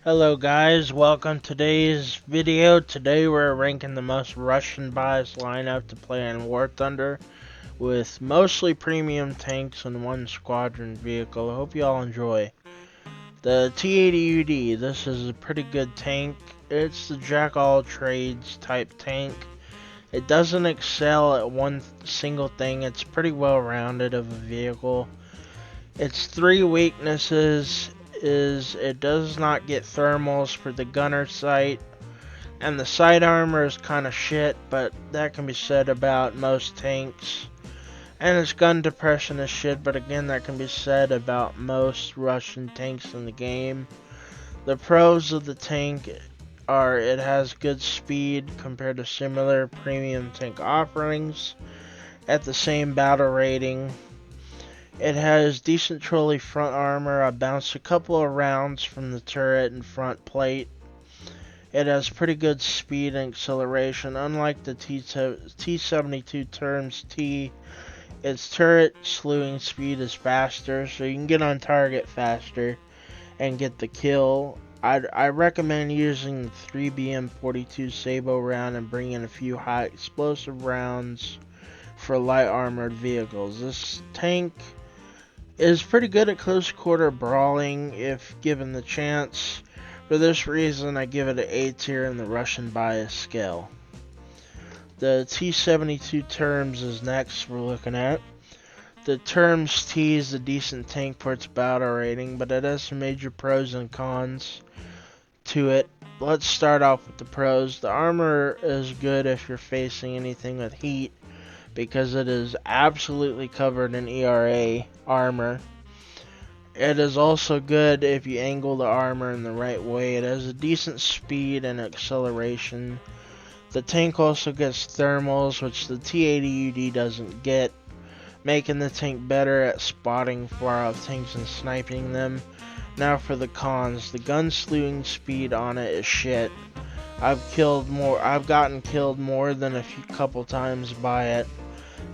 Hello guys, welcome to today's video. Today we're ranking the most Russian biased lineup to play in War Thunder with mostly premium tanks and one squadron vehicle. I hope you all enjoy. The T-80UD, this is a pretty good tank. It's the jack all trades type tank. It doesn't excel at one single thing. It's pretty well rounded of a vehicle. Its three weaknesses is it does not get thermals for the gunner sight, and the side armor is kind of shit, but that can be said about most tanks. And its gun depression is shit, but again that can be said about most Russian tanks in the game. The pros of the tank are it has good speed compared to similar premium tank offerings at the same battle rating. It has decent trolley front armor. I bounced a couple of rounds from the turret and front plate. It has pretty good speed and acceleration. Unlike the T-72 TURMS-T, its turret slewing speed is faster, so you can get on target faster and get the kill. I recommend using the 3BM42 Sabo round and bringing a few high explosive rounds for light armored vehicles. This tank is pretty good at close quarter brawling if given the chance. For this reason, I give it an A tier in the Russian bias scale. The T-72 Terms is next we're looking at. The TURMS-T is a decent tank for its battle rating, but it has some major pros and cons to it. Let's start off with the pros. The armor is good if you're facing anything with heat, because it is absolutely covered in ERA armor. It is also good if you angle the armor in the right way. It has a decent speed and acceleration. The tank also gets thermals, which the T-80UD doesn't get, making the tank better at spotting far off tanks and sniping them. Now for the cons. The gun slewing speed on it is shit. I've gotten killed more than a couple times by it.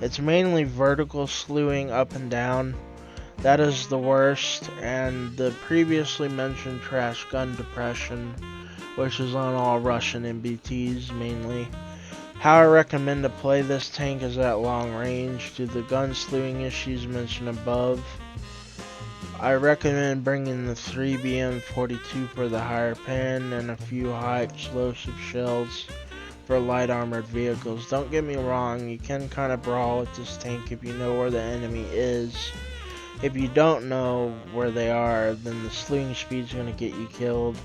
It's mainly vertical slewing up and down. That is the worst, and the previously mentioned trash gun depression, which is on all Russian MBTs mainly. How I recommend to play this tank is at long range due to the gun slewing issues mentioned above. I recommend bringing the 3BM42 for the higher pen and a few high explosive shells for light armored vehicles. Don't get me wrong, you can kind of brawl with this tank if you know where the enemy is. If you don't know where they are, then the slewing speed is going to get you killed.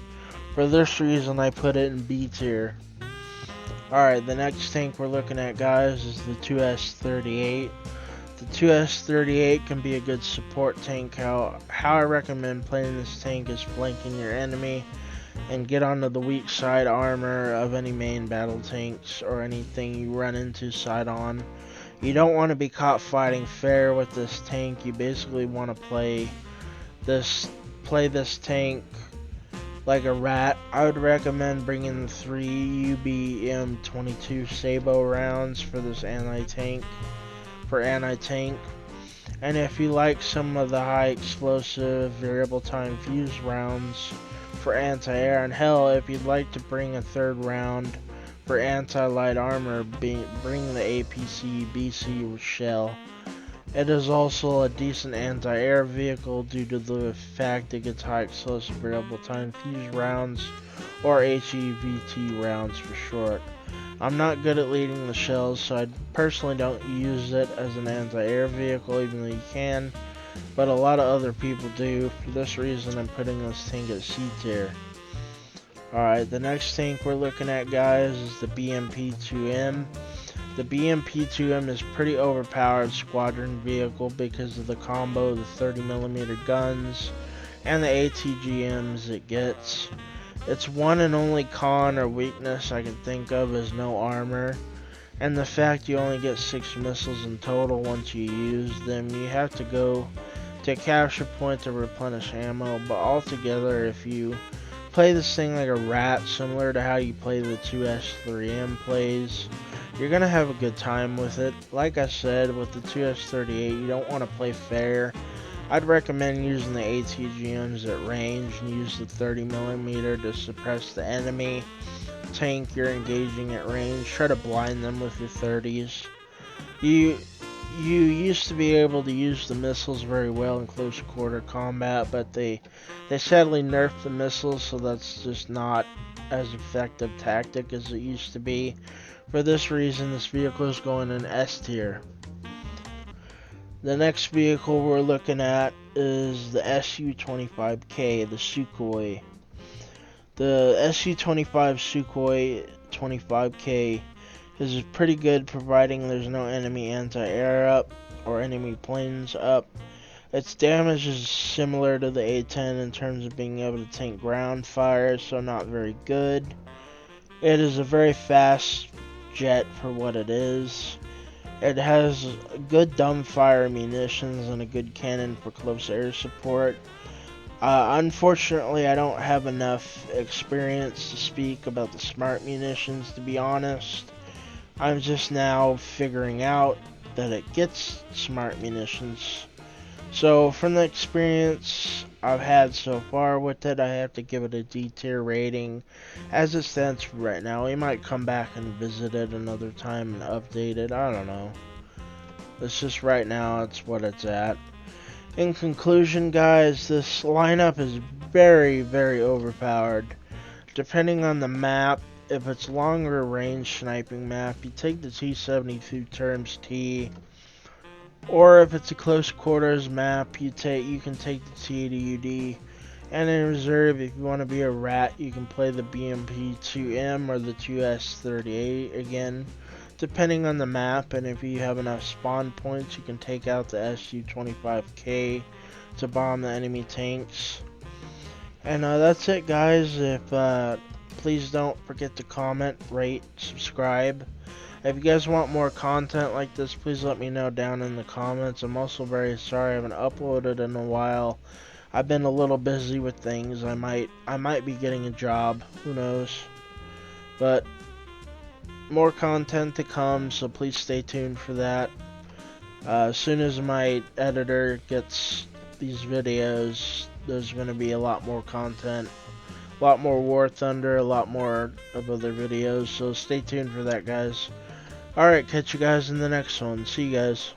For this reason, I put it in B tier. Alright, the next tank we're looking at, guys, is the 2S38. The 2S38 can be a good support tank. How I recommend playing this tank is flanking your enemy and get onto the weak side armor of any main battle tanks or anything you run into side on. You don't want to be caught fighting fair with this tank. You basically want to play this tank like a rat. I would recommend bringing 3 UBM22 Sabo rounds for this anti-tank. And if you like some of the high explosive variable time fuse rounds for anti-air, and hell, if you'd like to bring a third round for anti-light armor, bring the APC BC shell. It is also a decent anti-air vehicle due to the fact it gets high explosive variable time fuse rounds, or HEVT rounds for short. I'm not good at leading the shells, so I personally don't use it as an anti-air vehicle, even though you can, but a lot of other people do. For this reason, I'm putting this tank at C tier. Alright, the next tank we're looking at, guys, is the BMP-2M. The BMP-2M is pretty overpowered squadron vehicle because of the combo of the 30mm guns and the ATGMs it gets. Its one and only con or weakness I can think of is no armor, and the fact you only get 6 missiles in total once you use them. You have to go to a capture point to replenish ammo, but altogether, if you play this thing like a rat, similar to how you play the 2S3M plays, you're gonna have a good time with it. Like I said, with the 2S38, you don't want to play fair I'd recommend using the ATGMs at range and use the 30mm to suppress the enemy tank you're engaging at range. Try to blind them with your 30s. You used to be able to use the missiles very well in close quarter combat, but they sadly nerfed the missiles, so that's just not as effective tactic as it used to be. For this reason, this vehicle is going in S tier. The next vehicle we're looking at is the Su-25K, the Sukhoi. The Su-25 Sukhoi 25K is pretty good, providing there's no enemy anti-air up or enemy planes up. Its damage is similar to the A-10 in terms of being able to tank ground fire, so not very good. It is a very fast jet for what it is. It has good dumbfire munitions and a good cannon for close air support. Unfortunately, I don't have enough experience to speak about the smart munitions, to be honest. I'm just now figuring out that it gets smart munitions. So from the experience I've had so far with it, I have to give it a D tier rating as it stands right now. We might come back and visit it another time and update it. I don't know. It's just right now, it's what it's at. In conclusion, guys, this lineup is very, very overpowered. Depending on the map, if it's longer range sniping map, you take the T-72 TURMS-T. Or if it's a close quarters map, you can take the T-80UD. And in reserve, if you want to be a rat, you can play the BMP-2M or the 2S-38 again. Depending on the map, and if you have enough spawn points, you can take out the Su-25K to bomb the enemy tanks. And that's it, guys. Please don't forget to comment, rate, subscribe. If you guys want more content like this, please let me know down in the comments. I'm also very sorry I haven't uploaded in a while. I've been a little busy with things. I might be getting a job. Who knows? But more content to come, so please stay tuned for that. As soon as my editor gets these videos, there's going to be a lot more content, a lot more War Thunder, a lot more of other videos, so stay tuned for that, guys. Alright, catch you guys in the next one. See you guys.